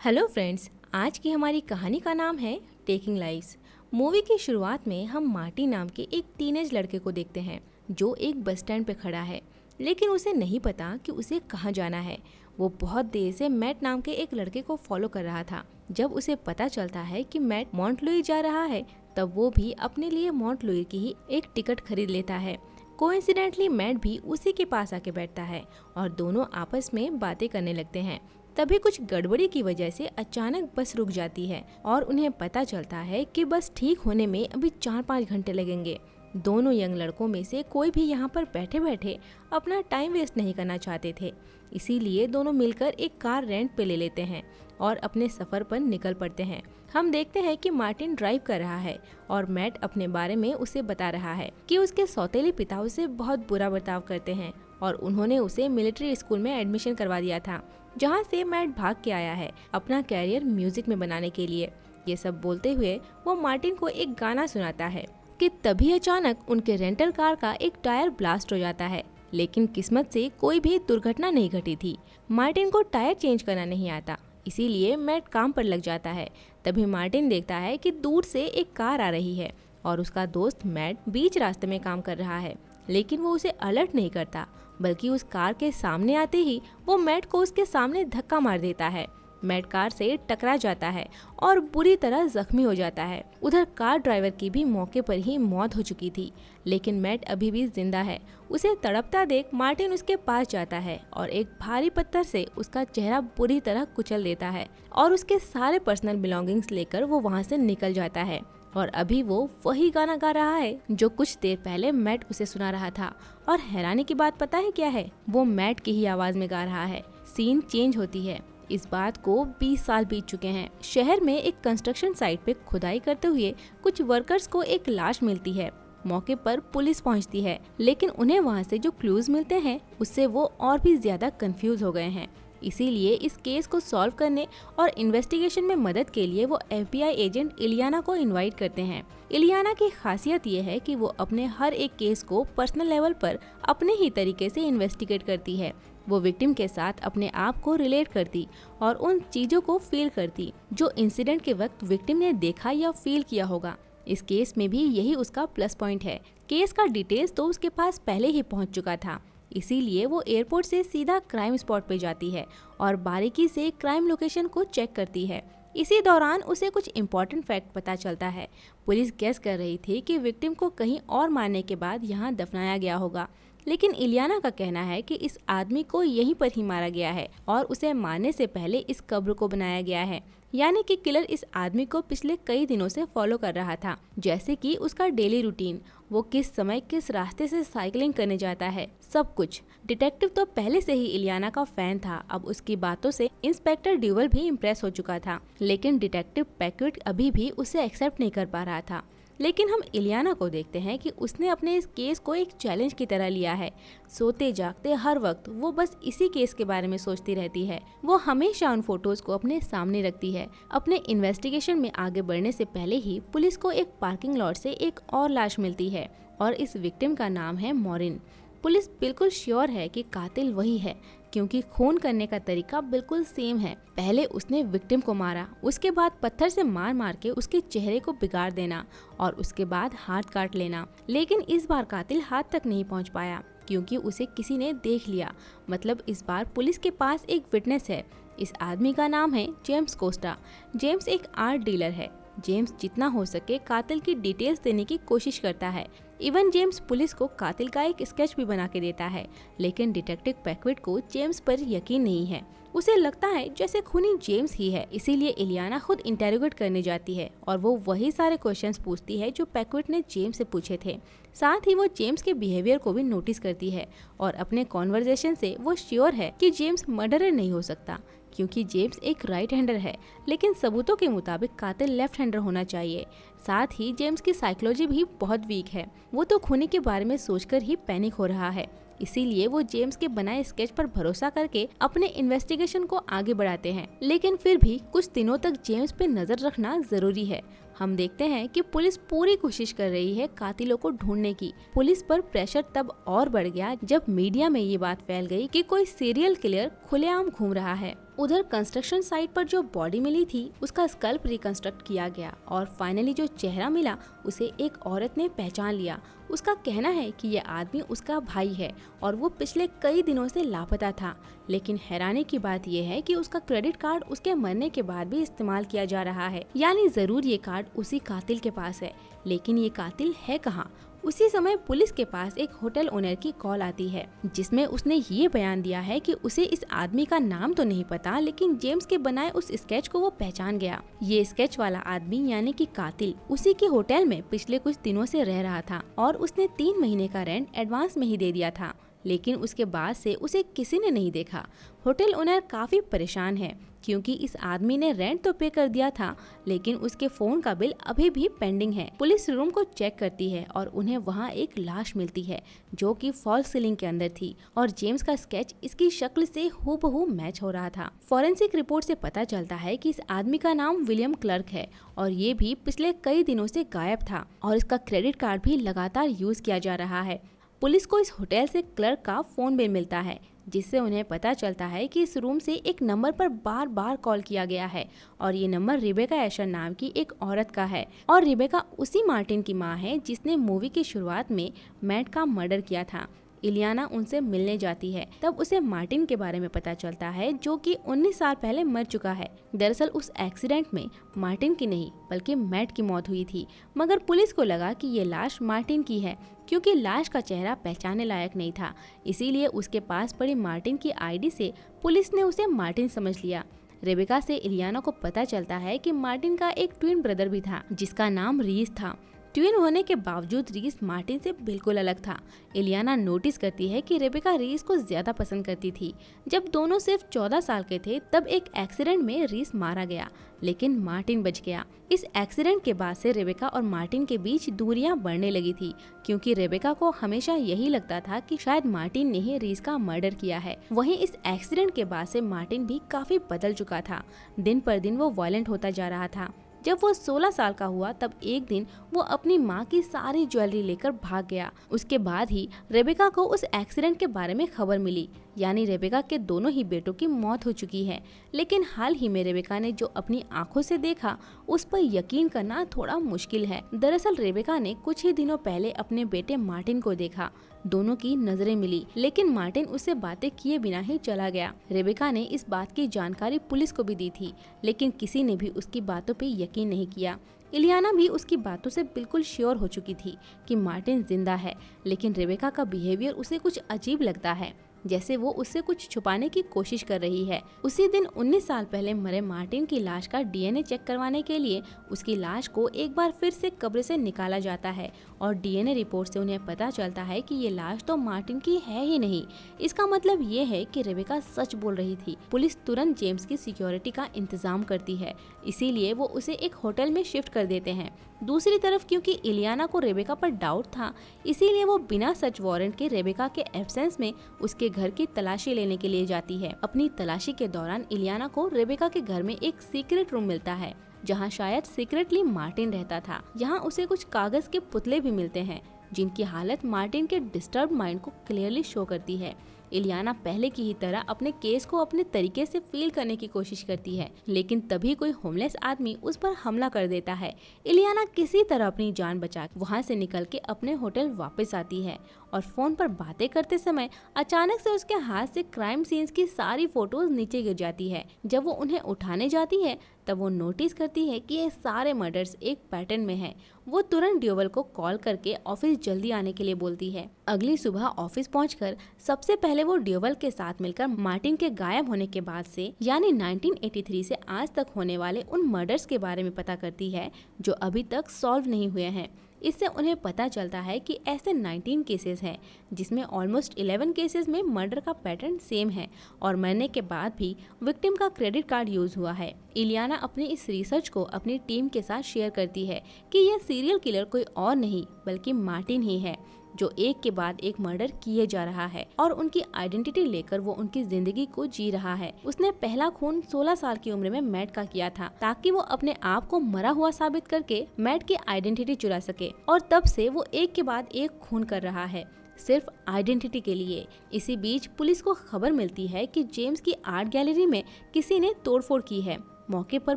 Hello friends, आज की हमारी कहानी का नाम है टेकिंग लाइव्स। मूवी की शुरुआत में हम मार्टी नाम के एक टीनेज लड़के को देखते हैं जो एक बस स्टैंड पे खड़ा है, लेकिन उसे नहीं पता कि उसे कहाँ जाना है। वो बहुत देर से मैट नाम के एक लड़के को फॉलो कर रहा था। जब उसे पता चलता है कि मैट मॉन्ट लुई जा रहा है, तब वो भी अपने लिए मॉन्ट लुई की ही एक टिकट खरीद लेता है। कोइंसिडेंटली मैट भी उसी के पास आके बैठता है और दोनों आपस में बातें करने लगते हैं। तभी कुछ गड़बड़ी की वजह से अचानक बस रुक जाती है और उन्हें पता चलता है कि बस ठीक होने में अभी 4-5 घंटे लगेंगे। दोनों यंग लड़कों में से कोई भी यहाँ पर बैठे बैठे अपना टाइम वेस्ट नहीं करना चाहते थे, इसीलिए दोनों मिलकर एक कार रेंट पे ले लेते हैं और अपने सफर पर निकल पड़ते हैं। हम देखते हैं कि मार्टिन ड्राइव कर रहा है और मैट अपने बारे में उसे बता रहा है कि उसके सौतेले पिता उसे बहुत बुरा बर्ताव करते हैं और उन्होंने उसे मिलिट्री स्कूल में एडमिशन करवा दिया था, जहाँ से मैट भाग के आया है अपना कैरियर म्यूजिक में बनाने के लिए। ये सब बोलते हुए वो मार्टिन को एक गाना सुनाता है कि तभी अचानक उनके रेंटल कार का एक टायर ब्लास्ट हो जाता है, लेकिन किस्मत से कोई भी दुर्घटना नहीं घटी थी। मार्टिन को टायर चेंज करना नहीं आता, इसीलिए मैट काम पर लग जाता है। तभी मार्टिन देखता है कि दूर से एक कार आ रही है और उसका दोस्त मैट बीच रास्ते में काम कर रहा है, लेकिन वो उसे अलर्ट नहीं करता, बल्कि उस कार के सामने आते ही वो मैट को उसके सामने धक्का मार देता है। मैट कार से टकरा जाता है और बुरी तरह जख्मी हो जाता है। उधर कार ड्राइवर की भी मौके पर ही मौत हो चुकी थी, लेकिन मैट अभी भी जिंदा है। उसे तड़पता देख मार्टिन उसके पास जाता है और एक भारी पत्थर से उसका चेहरा बुरी तरह कुचल देता है और उसके सारे पर्सनल बिलोंगिंग्स लेकर वो वहाँ से निकल जाता है। और अभी वो वही गाना गा रहा है जो कुछ देर पहले मैट उसे सुना रहा था। और हैरानी की बात पता है क्या है? वो मैट की ही आवाज में गा रहा है। सीन चेंज होती है। इस बात को 20 साल बीत चुके हैं। शहर में एक कंस्ट्रक्शन साइट पे खुदाई करते हुए कुछ वर्कर्स को एक लाश मिलती है। मौके पर पुलिस पहुंचती है, लेकिन उन्हें वहां से जो क्लूज मिलते हैं उससे वो और भी ज्यादा कंफ्यूज हो गए हैं। इसीलिए इस केस को सॉल्व करने और इन्वेस्टिगेशन में मदद के लिए वो FBI एजेंट इलियाना को इनवाइट करते हैं। इलियाना की खासियत ये है कि वो अपने हर एक केस को पर्सनल लेवल पर अपने ही तरीके से इन्वेस्टिगेट करती है। वो विक्टिम के साथ अपने आप को रिलेट करती और उन चीजों को फील करती जो इंसिडेंट के वक्त विक्टिम ने देखा या फील किया होगा। इस केस में भी यही उसका प्लस पॉइंट है। केस का डिटेल्स तो उसके पास पहले ही पहुंच चुका था, इसीलिए वो एयरपोर्ट से सीधा क्राइम स्पॉट पे जाती है और बारीकी से क्राइम लोकेशन को चेक करती है। इसी दौरान उसे कुछ इम्पोर्टेंट फैक्ट पता चलता है। पुलिस गेस कर रही थी कि विक्टिम को कहीं और मारने के बाद यहाँ दफनाया गया होगा, लेकिन इलियाना का कहना है कि इस आदमी को यहीं पर ही मारा गया है और उसे मारने से पहले इस कब्र को बनाया गया है। यानी कि किलर इस आदमी को पिछले कई दिनों से फॉलो कर रहा था, जैसे कि उसका डेली रूटीन, वो किस समय किस रास्ते से साइकिलिंग करने जाता है, सब कुछ। डिटेक्टिव तो पहले से ही इलियाना का फैन था। अब उसकी बातों से इंस्पेक्टर ड्यूवल भी इम्प्रेस हो चुका था, लेकिन डिटेक्टिव पैक्विट अभी भी उसे एक्सेप्ट नहीं कर पा रहा था। लेकिन हम इलियाना को देखते हैं कि उसने अपने इस केस को एक चैलेंज की तरह लिया है। सोते जागते हर वक्त वो बस इसी केस के बारे में सोचती रहती है। वो हमेशा उन फोटोज को अपने सामने रखती है। अपने इन्वेस्टिगेशन में आगे बढ़ने से पहले ही पुलिस को एक पार्किंग लॉट से एक और लाश मिलती है और इस विक्टिम का नाम है मॉरिन। पुलिस बिल्कुल श्योर है कि कातिल वही है, क्योंकि खून करने का तरीका बिल्कुल सेम है। पहले उसने विक्टिम को मारा, उसके बाद पत्थर से मार मार के उसके चेहरे को बिगाड़ देना और उसके बाद हाथ काट लेना। लेकिन इस बार कातिल हाथ तक नहीं पहुंच पाया, क्योंकि उसे किसी ने देख लिया। मतलब इस बार पुलिस के पास एक विटनेस है। इस आदमी का नाम है जेम्स कोस्टा। जेम्स एक आर्ट डीलर है। जेम्स जितना हो सके कातिल की डिटेल्स देने की कोशिश करता है। इवन जेम्स पुलिस को कातिल का एक स्केच भी बना के देता है, लेकिन डिटेक्टिव पैक्विट को जेम्स पर यकीन नहीं है। उसे लगता है जैसे खूनी जेम्स ही है। इसीलिए इलियाना खुद इंटेरोगेट करने जाती है और वो वही सारे क्वेश्चंस पूछती है जो पैक्विट ने जेम्स से पूछे थे। साथ ही वो जेम्स के बिहेवियर को भी नोटिस करती है और अपने कॉन्वर्जेशन से वो श्योर है कि जेम्स मर्डरर नहीं हो सकता, क्योंकि जेम्स एक राइट हैंडर है, लेकिन सबूतों के मुताबिक कातिल लेफ्ट हैंडर होना चाहिए। साथ ही जेम्स की साइकोलॉजी भी बहुत वीक है। वो तो खूनी के बारे में सोचकर ही पैनिक हो रहा है। इसीलिए वो जेम्स के बनाए स्केच पर भरोसा करके अपने इन्वेस्टिगेशन को आगे बढ़ाते हैं। लेकिन फिर भी कुछ दिनों तक जेम्स पे नजर रखना जरूरी है। हम देखते हैं कि पुलिस पूरी कोशिश कर रही है कातिलों को ढूंढने की। पुलिस पर प्रेशर तब और बढ़ गया जब मीडिया में ये बात फैल गई कि कोई सीरियल किलर खुलेआम घूम रहा है। उधर कंस्ट्रक्शन साइट पर जो बॉडी मिली थी उसका स्कल्प रिकंस्ट्रक्ट किया गया और फाइनली जो चेहरा मिला उसे एक औरत ने पहचान लिया। उसका कहना है कि यह आदमी उसका भाई है और वो पिछले कई दिनों से लापता था। लेकिन हैरानी की बात यह है कि उसका क्रेडिट कार्ड उसके मरने के बाद भी इस्तेमाल किया जा रहा है, यानी जरूर ये कार्ड उसी कातिल के पास है। लेकिन ये कातिल है कहाँ? उसी समय पुलिस के पास एक होटल ओनर की कॉल आती है जिसमें उसने ये बयान दिया है कि उसे इस आदमी का नाम तो नहीं पता, लेकिन जेम्स के बनाए उस स्केच को वो पहचान गया। ये स्केच वाला आदमी यानी कि कातिल उसी के होटल में पिछले कुछ दिनों से रह रहा था और उसने 3 महीने का रेंट एडवांस में ही दे दिया था, लेकिन उसके बाद से उसे किसी ने नहीं देखा। होटल ओनर काफी परेशान है क्योंकि इस आदमी ने रेंट तो पे कर दिया था, लेकिन उसके फोन का बिल अभी भी पेंडिंग है। पुलिस रूम को चेक करती है और उन्हें वहां एक लाश मिलती है जो कि फॉल्स सीलिंग के अंदर थी और जेम्स का स्केच इसकी शक्ल से हूबहू मैच हो रहा था। फॉरेंसिक रिपोर्ट से पता चलता है कि इस आदमी का नाम विलियम क्लर्क है और ये भी पिछले कई दिनों से गायब था और इसका क्रेडिट कार्ड भी लगातार यूज किया जा रहा है। पुलिस को इस होटल से क्लर्क का फोन बिल मिलता है जिससे उन्हें पता चलता है कि इस रूम से एक नंबर पर बार बार कॉल किया गया है और ये नंबर रिबेका एशर नाम की एक औरत का है और रिबेका उसी मार्टिन की मां है जिसने मूवी की शुरुआत में मैट का मर्डर किया था। इलियाना उनसे मिलने जाती है, तब उसे मार्टिन के बारे में पता चलता है जो कि 19 साल पहले मर चुका है। दरअसल उस एक्सीडेंट में मार्टिन की नहीं बल्कि मैट की मौत हुई थी, मगर पुलिस को लगा कि ये लाश मार्टिन की है क्योंकि लाश का चेहरा पहचानने लायक नहीं था। इसीलिए उसके पास पड़ी मार्टिन की आईडी से पुलिस ने उसे मार्टिन समझ लिया। रेबेका से इलियाना को पता चलता है कि मार्टिन का एक ट्विन ब्रदर भी था जिसका नाम रीस था। ट्विन होने के बावजूद रीस मार्टिन से बिल्कुल अलग था। इलियाना नोटिस करती है कि रेबेका रीस को ज्यादा पसंद करती थी। जब दोनों सिर्फ 14 साल के थे तब एक एक्सीडेंट में रीस मारा गया, लेकिन मार्टिन बच गया। इस एक्सीडेंट के बाद से रेबेका और मार्टिन के बीच दूरियां बढ़ने लगी थी क्योंकि रेबेका को हमेशा यही लगता था कि शायद मार्टिन ने ही रीस का मर्डर किया है। वहीं इस एक्सीडेंट के बाद से मार्टिन भी काफी बदल चुका था। दिन पर दिन वो वायलेंट होता जा रहा था। जब वो 16 साल का हुआ तब एक दिन वो अपनी माँ की सारी ज्वेलरी लेकर भाग गया। उसके बाद ही रेबेका को उस एक्सीडेंट के बारे में खबर मिली, यानी रेबेका के दोनों ही बेटों की मौत हो चुकी है। लेकिन हाल ही में रेबेका ने जो अपनी आंखों से देखा उस पर यकीन करना थोड़ा मुश्किल है। दरअसल रेबेका ने कुछ ही दिनों पहले अपने बेटे मार्टिन को देखा। दोनों की नजरें मिली, लेकिन मार्टिन उससे बातें किए बिना ही चला गया। रेबेका ने इस बात की जानकारी पुलिस को भी दी थी, लेकिन किसी ने भी उसकी बातों पे यकीन नहीं किया। इलियाना भी उसकी बातों से बिल्कुल श्योर हो चुकी थी कि मार्टिन जिंदा है, लेकिन रेबेका का बिहेवियर उसे कुछ अजीब लगता है, जैसे वो उससे कुछ छुपाने की कोशिश कर रही है। उसी दिन 19 साल पहले मरे मार्टिन की लाश का डीएनए चेक करवाने के लिए उसकी लाश को एक बार फिर से कब्र से निकाला जाता है और डीएनए रिपोर्ट से उन्हें पता चलता है कि ये लाश तो मार्टिन की है ही नहीं। इसका मतलब ये है कि रेबेका सच बोल रही थी। पुलिस तुरंत जेम्स की सिक्योरिटी का इंतजाम करती है, इसीलिए वो उसे एक होटल में शिफ्ट कर देते हैं। दूसरी तरफ क्योंकि इलियाना को रेबेका पर डाउट था, इसीलिए वो बिना सर्च वारंट के रेबेका के एब्सेंस में उसके घर की तलाशी लेने के लिए जाती है। अपनी तलाशी के दौरान इलियाना को रेबेका के घर में एक सीक्रेट रूम मिलता है जहां शायद सीक्रेटली मार्टिन रहता था। यहाँ उसे कुछ कागज के पुतले भी मिलते हैं जिनकी हालत मार्टिन के डिस्टर्ब माइंड को क्लियरली शो करती है। इलियाना पहले की ही तरह अपने केस को अपने तरीके से फील करने की कोशिश करती है, लेकिन तभी कोई होमलेस आदमी उस पर हमला कर देता है। इलियाना किसी तरह अपनी जान बचा वहां से निकल के अपने होटल वापस आती है और फोन पर बातें करते समय अचानक से उसके हाथ से क्राइम सीन्स की सारी फोटोज नीचे गिर जाती है। जब वो उन्हें उठाने जाती है तब वो नोटिस करती है कि ये सारे मर्डर्स एक पैटर्न में है। वो तुरंत ड्यूवल को कॉल करके ऑफिस जल्दी आने के लिए बोलती है। अगली सुबह ऑफिस पहुंचकर सबसे पहले वो ड्यूवल के साथ मिलकर मार्टिन के गायब होने के बाद से यानी 1983 से आज तक होने वाले उन मर्डर्स के बारे में पता करती है जो अभी तक सॉल्व नहीं हुए हैं। इससे उन्हें पता चलता है कि ऐसे 19 केसेस हैं जिसमें ऑलमोस्ट 11 केसेस में मर्डर का पैटर्न सेम है और मरने के बाद भी विक्टिम का क्रेडिट कार्ड यूज हुआ है। इलियाना अपनी इस रिसर्च को अपनी टीम के साथ शेयर करती है कि यह सीरियल किलर कोई और नहीं बल्कि मार्टिन ही है। जो एक के बाद एक मर्डर किए जा रहा है और उनकी आइडेंटिटी लेकर वो उनकी जिंदगी को जी रहा है। उसने पहला खून 16 साल की उम्र में मैट का किया था ताकि वो अपने आप को मरा हुआ साबित करके मैट की आइडेंटिटी चुरा सके, और तब से वो एक के बाद एक खून कर रहा है सिर्फ आइडेंटिटी के लिए। इसी बीच पुलिस को खबर मिलती है कि जेम्स की आर्ट गैलरी में किसी ने तोड़फोड़ की है। मौके पर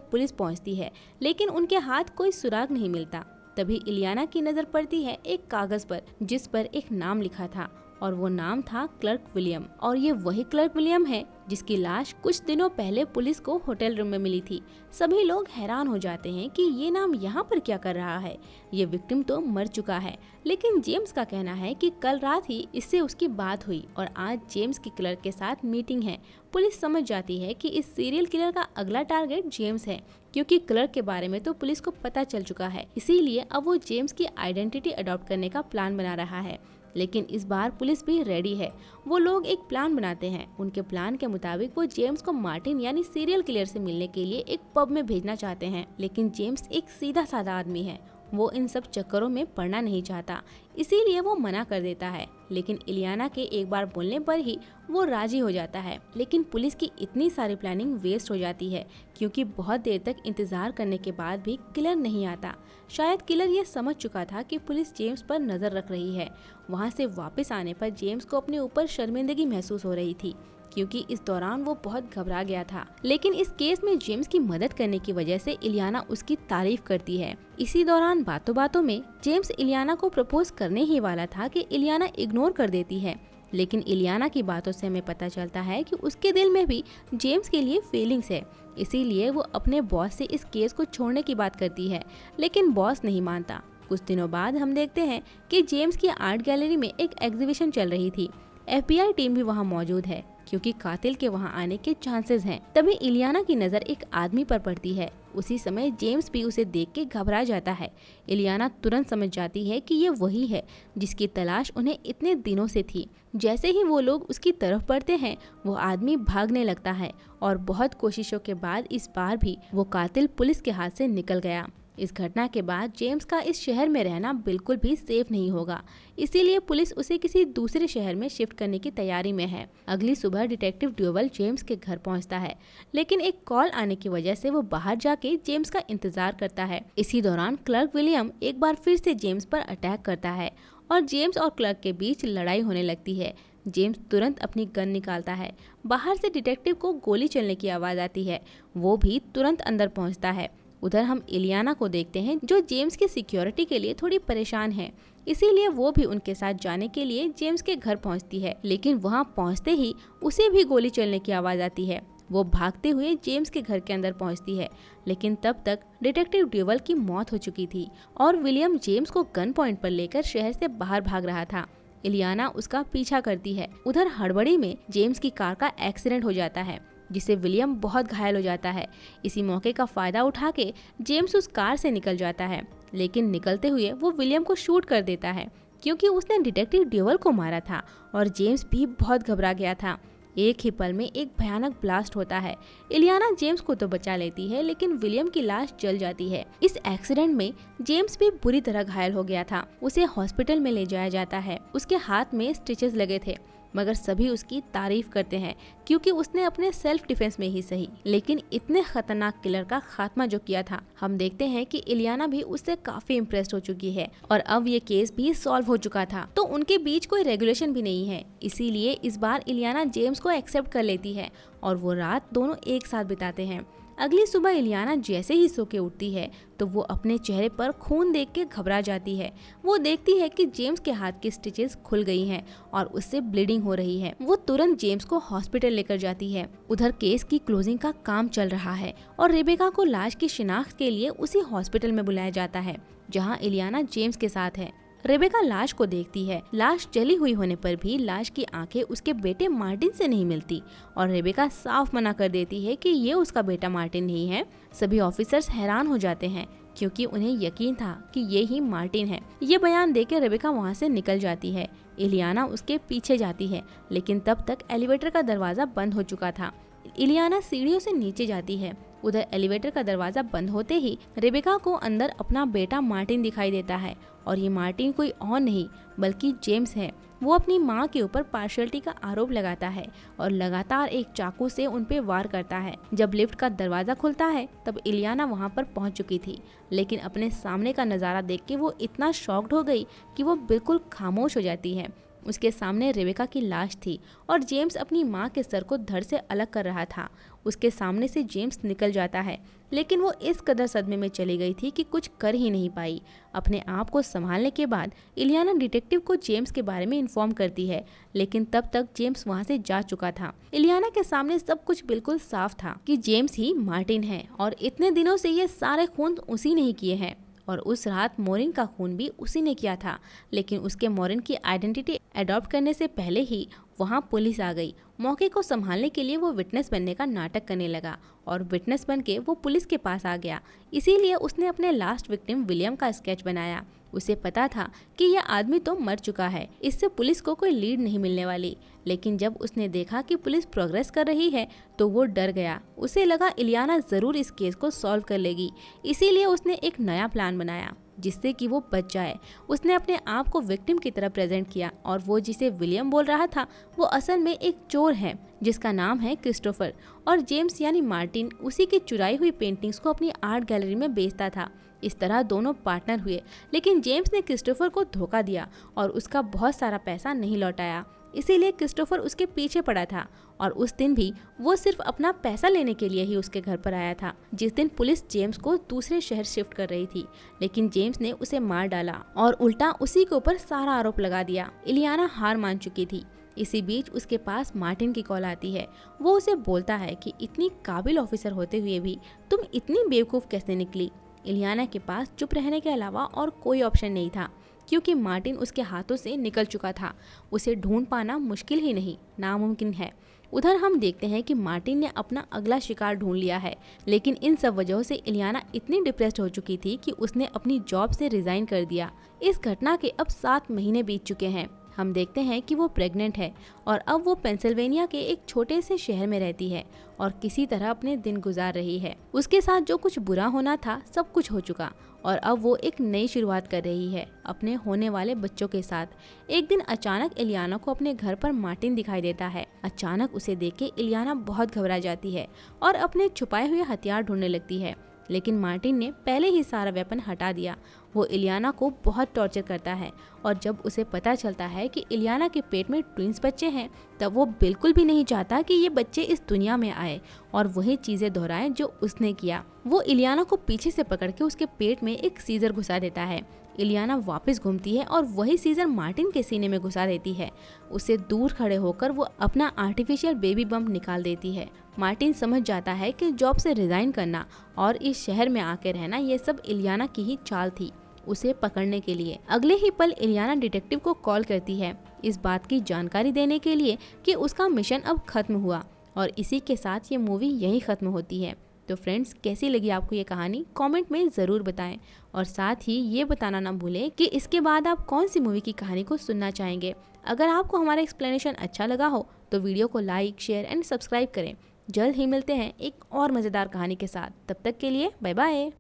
पुलिस पहुंचती है लेकिन उनके हाथ कोई सुराग नहीं मिलता। तभी इलियाना की नजर पड़ती है एक कागज पर जिस पर एक नाम लिखा था, और वो नाम था क्लर्क विलियम। और ये वही क्लर्क विलियम है जिसकी लाश कुछ दिनों पहले पुलिस को होटल रूम में मिली थी। सभी लोग हैरान हो जाते हैं कि ये नाम यहाँ पर क्या कर रहा है, ये विक्टिम तो मर चुका है। लेकिन जेम्स का कहना है कि कल रात ही इससे उसकी बात हुई और आज जेम्स की क्लर्क के साथ मीटिंग है। पुलिस समझ जाती है कि इस सीरियल किलर का अगला टारगेट जेम्स है, क्योंकि क्लर्क के बारे में तो पुलिस को पता चल चुका है। इसीलिए अब वो जेम्स की आइडेंटिटी अडॉप्ट करने का प्लान बना रहा है। लेकिन इस बार पुलिस भी रेडी है। वो लोग एक प्लान बनाते हैं। उनके प्लान के मुताबिक वो जेम्स को मार्टिन यानी सीरियल किलर से मिलने के लिए एक पब में भेजना चाहते हैं। लेकिन जेम्स एक सीधा साधा आदमी है, वो इन सब चक्करों में पड़ना नहीं चाहता, इसीलिए वो मना कर देता है। लेकिन इलियाना के एक बार बोलने पर ही वो राजी हो जाता है। लेकिन पुलिस की इतनी सारी प्लानिंग वेस्ट हो जाती है क्योंकि बहुत देर तक इंतजार करने के बाद भी किलर नहीं आता। शायद किलर ये समझ चुका था कि पुलिस जेम्स पर नजर रख रही है। वहाँ से वापस आने पर जेम्स को अपने ऊपर शर्मिंदगी महसूस हो रही थी क्योंकि इस दौरान वो बहुत घबरा गया था। लेकिन इस केस में जेम्स की मदद करने की वजह से इलियाना उसकी तारीफ करती है। इसी दौरान बातों बातों में जेम्स इलियाना को प्रपोज करने ही वाला था कि इलियाना इग्नोर कर देती है। लेकिन इलियाना की बातों से हमें पता चलता है कि उसके दिल में भी जेम्स के लिए फीलिंग्स है। इसीलिए वो अपने बॉस से इस केस को छोड़ने की बात करती है, लेकिन बॉस नहीं मानता। कुछ दिनों बाद हम देखते हैं कि जेम्स की आर्ट गैलरी में एक एग्जीबिशन चल रही थी। FBI टीम भी वहाँ मौजूद है क्योंकि कातिल के वहाँ आने के चांसेस हैं। तभी इलियाना की नज़र एक आदमी पर पड़ती है। उसी समय जेम्स भी उसे देख के घबरा जाता है। इलियाना तुरंत समझ जाती है कि ये वही है जिसकी तलाश उन्हें इतने दिनों से थी। जैसे ही वो लोग उसकी तरफ बढ़ते हैं वो आदमी भागने लगता है और बहुत कोशिशों के बाद इस बार भी वो कातिल पुलिस के हाथ से निकल गया। इस घटना के बाद जेम्स का इस शहर में रहना बिल्कुल भी सेफ नहीं होगा, इसीलिए पुलिस उसे किसी दूसरे शहर में शिफ्ट करने की तैयारी में है। अगली सुबह डिटेक्टिव ड्यूवल जेम्स के घर पहुंचता है, लेकिन एक कॉल आने की वजह से वो बाहर जाके जेम्स का इंतजार करता है। इसी दौरान क्लर्क विलियम एक बार फिर से जेम्स पर अटैक करता है और जेम्स और क्लर्क के बीच लड़ाई होने लगती है। जेम्स तुरंत अपनी गन निकालता है। बाहर से डिटेक्टिव को गोली चलने की आवाज़ आती है, वो भी तुरंत अंदर पहुँचता है। उधर हम इलियाना को देखते हैं जो जेम्स की सिक्योरिटी के लिए थोड़ी परेशान है, इसीलिए वो भी उनके साथ जाने के लिए जेम्स के घर पहुंचती है। लेकिन वहां पहुंचते ही उसे भी गोली चलने की आवाज़ आती है। वो भागते हुए जेम्स के घर के अंदर पहुंचती है, लेकिन तब तक डिटेक्टिव ड्यूवल की मौत हो चुकी थी और विलियम जेम्स को गन पॉइंट पर लेकर शहर से बाहर भाग रहा था। इलियाना उसका पीछा करती है। उधर हड़बड़ी में जेम्स की कार का एक्सीडेंट हो जाता है जिससे विलियम बहुत घायल हो जाता है। इसी मौके का फायदा उठा के जेम्स उस कार से निकल जाता है, लेकिन निकलते हुए वो विलियम को शूट कर देता है क्योंकि उसने डिटेक्टिव ड्यूवल को मारा था और जेम्स भी बहुत घबरा गया था। एक ही पल में एक भयानक ब्लास्ट होता है। इलियाना जेम्स को तो बचा लेती है, लेकिन विलियम की लाश जल जाती है। इस एक्सीडेंट में जेम्स भी बुरी तरह घायल हो गया था। उसे हॉस्पिटल में ले जाया जाता है। उसके हाथ में स्टिचेस लगे थे, मगर सभी उसकी तारीफ करते हैं क्योंकि उसने अपने सेल्फ डिफेंस में ही सही, लेकिन इतने खतरनाक किलर का खात्मा जो किया था। हम देखते हैं कि इलियाना भी उससे काफी इम्प्रेस्ड हो चुकी है और अब ये केस भी सॉल्व हो चुका था, तो उनके बीच कोई रेगुलेशन भी नहीं है। इसीलिए इस बार इलियाना जेम्स को एक्सेप्ट कर लेती है और वो रात दोनों एक साथ बिताते हैं। अगली सुबह इलियाना जैसे ही सो के उठती है तो वो अपने चेहरे पर खून देख के घबरा जाती है। वो देखती है कि जेम्स के हाथ की स्टिचेस खुल गई हैं और उससे ब्लीडिंग हो रही है। वो तुरंत जेम्स को हॉस्पिटल लेकर जाती है। उधर केस की क्लोजिंग का काम चल रहा है और रेबेका को लाश की शिनाख्त के लिए उसी हॉस्पिटल में बुलाया जाता है जहाँ इलियाना जेम्स के साथ है। रेबेका लाश को देखती है। लाश जली हुई होने पर भी लाश की आंखें उसके बेटे मार्टिन से नहीं मिलती और रेबेका साफ मना कर देती है कि ये उसका बेटा मार्टिन नहीं है। सभी ऑफिसर्स हैरान हो जाते हैं क्योंकि उन्हें यकीन था कि ये ही मार्टिन है। ये बयान देकर रेबेका वहाँ से निकल जाती है। इलियाना उसके पीछे जाती है, लेकिन तब तक एलिवेटर का दरवाजा बंद हो चुका था। इलियाना सीढ़ियों से नीचे जाती है। उधर एलिवेटर का दरवाजा बंद होते ही रेबेका को अंदर अपना बेटा मार्टिन दिखाई देता है और ये मार्टिन कोई और नहीं बल्कि जेम्स है। वो अपनी माँ के ऊपर पार्शियलिटी का आरोप लगाता है और लगातार एक चाकू से उन पे वार करता है। जब लिफ्ट का दरवाजा खुलता है तब इलियाना वहाँ पर पहुँच चुकी थी, लेकिन अपने सामने का नज़ारा देख के वो इतना शॉक्ड हो गई कि वो बिल्कुल खामोश हो जाती है। उसके सामने रेबेका की लाश थी और जेम्स अपनी माँ के सर को धड़ से अलग कर रहा था। उसके सामने से जेम्स निकल जाता है, लेकिन वो इस कदर सदमे में चली गई थी कि कुछ कर ही नहीं पाई। अपने आप को संभालने के बाद इलियाना डिटेक्टिव को जेम्स के बारे में इन्फॉर्म करती है, लेकिन तब तक जेम्स वहाँ से जा चुका था। इलियाना के सामने सब कुछ बिल्कुल साफ था कि जेम्स ही मार्टिन है और इतने दिनों से ये सारे खून उसी ने ही किए हैं और उस रात मोरिन का खून भी उसी ने किया था। लेकिन उसके मोरिन की आइडेंटिटी अडॉप्ट करने से पहले ही वहाँ पुलिस आ गई। मौके को संभालने के लिए वो विटनेस बनने का नाटक करने लगा और विटनेस बन के वो पुलिस के पास आ गया। इसीलिए उसने अपने लास्ट विक्टिम विलियम का स्केच बनाया। उसे पता था कि यह आदमी तो मर चुका है, इससे पुलिस को कोई लीड नहीं मिलने वाली। लेकिन जब उसने देखा कि पुलिस प्रोग्रेस कर रही है तो वो डर गया। उसे लगा इलियाना ज़रूर इस केस को सॉल्व कर लेगी, इसीलिए उसने एक नया प्लान बनाया जिससे कि वो बच जाए। उसने अपने आप को विक्टिम की तरह प्रेजेंट किया और वो जिसे विलियम बोल रहा था वो असल में एक चोर है जिसका नाम है क्रिस्टोफर, और जेम्स यानी मार्टिन उसी की चुराई हुई पेंटिंग्स को अपनी आर्ट गैलरी में बेचता था। इस तरह दोनों पार्टनर हुए, लेकिन जेम्स ने क्रिस्टोफर को धोखा दिया और उसका बहुत सारा पैसा नहीं लौटाया। इसीलिए क्रिस्टोफर उसके पीछे पड़ा था और उस दिन भी वो सिर्फ अपना पैसा लेने के लिए ही उसके घर पर आया था, जिस दिन पुलिस जेम्स को दूसरे शहर शिफ्ट कर रही थी। लेकिन जेम्स ने उसे मार डाला और उल्टा उसी के ऊपर सारा आरोप लगा दिया। इलियाना हार मान चुकी थी। इसी बीच उसके पास मार्टिन की कॉल आती है। वो उसे बोलता है कि इतनी काबिल ऑफिसर होते हुए भी तुम इतनी बेवकूफ़ कैसे निकली। इलियाना के पास चुप रहने के अलावा और कोई ऑप्शन नहीं था, क्योंकि मार्टिन उसके हाथों से निकल चुका था। उसे ढूंढ पाना मुश्किल ही नहीं, नामुमकिन है। उधर हम देखते हैं कि मार्टिन ने अपना अगला शिकार ढूंढ लिया है, लेकिन इन सब वजहों से इलियाना इतनी डिप्रेस्ड हो चुकी थी कि उसने अपनी जॉब से रिजाइन कर दिया। इस घटना के अब 7 महीने बीत चुके हैं। हम देखते हैं कि वो प्रेग्नेंट है और अब वो पेंसिल्वेनिया के एक छोटे से शहर में रहती है और किसी तरह अपने दिन गुजार रही है। उसके साथ जो कुछ बुरा होना था सब कुछ हो चुका और अब वो एक नई शुरुआत कर रही है अपने होने वाले बच्चों के साथ। एक दिन अचानक इलियाना को अपने घर पर मार्टिन दिखाई देता है। अचानक उसे देख के इलियाना बहुत घबरा जाती है और अपने छुपाए हुए हथियार ढूंढने लगती है, लेकिन मार्टिन ने पहले ही सारा वेपन हटा दिया। वो इलियाना को बहुत टॉर्चर करता है और जब उसे पता चलता है कि इलियाना के पेट में ट्विंस बच्चे हैं तब वो बिल्कुल भी नहीं चाहता कि ये बच्चे इस दुनिया में आए और वही चीज़ें दोहराएं जो उसने किया। वो इलियाना को पीछे से पकड़ के उसके पेट में एक सीजर घुसा देता है। इलियाना वापस घूमती है और वही सीजर मार्टिन के सीने में घुसा देती है। उसे दूर खड़े होकर वो अपना आर्टिफिशियल बेबी बम्प निकाल देती है। मार्टिन समझ जाता है कि जॉब से रिजाइन करना और इस शहर में आके रहना ये सब इलियाना की ही चाल थी उसे पकड़ने के लिए। अगले ही पल इलियाना डिटेक्टिव को कॉल करती है इस बात की जानकारी देने के लिए कि उसका मिशन अब खत्म हुआ, और इसी के साथ ये मूवी यहीं खत्म होती है। तो फ्रेंड्स, कैसी लगी आपको ये कहानी कमेंट में ज़रूर बताएं और साथ ही ये बताना ना भूलें कि इसके बाद आप कौन सी मूवी की कहानी को सुनना चाहेंगे। अगर आपको हमारा एक्सप्लेनेशन अच्छा लगा हो तो वीडियो को लाइक, शेयर एंड सब्सक्राइब करें। जल्द ही मिलते हैं एक और मज़ेदार कहानी के साथ। तब तक के लिए बाय बाय।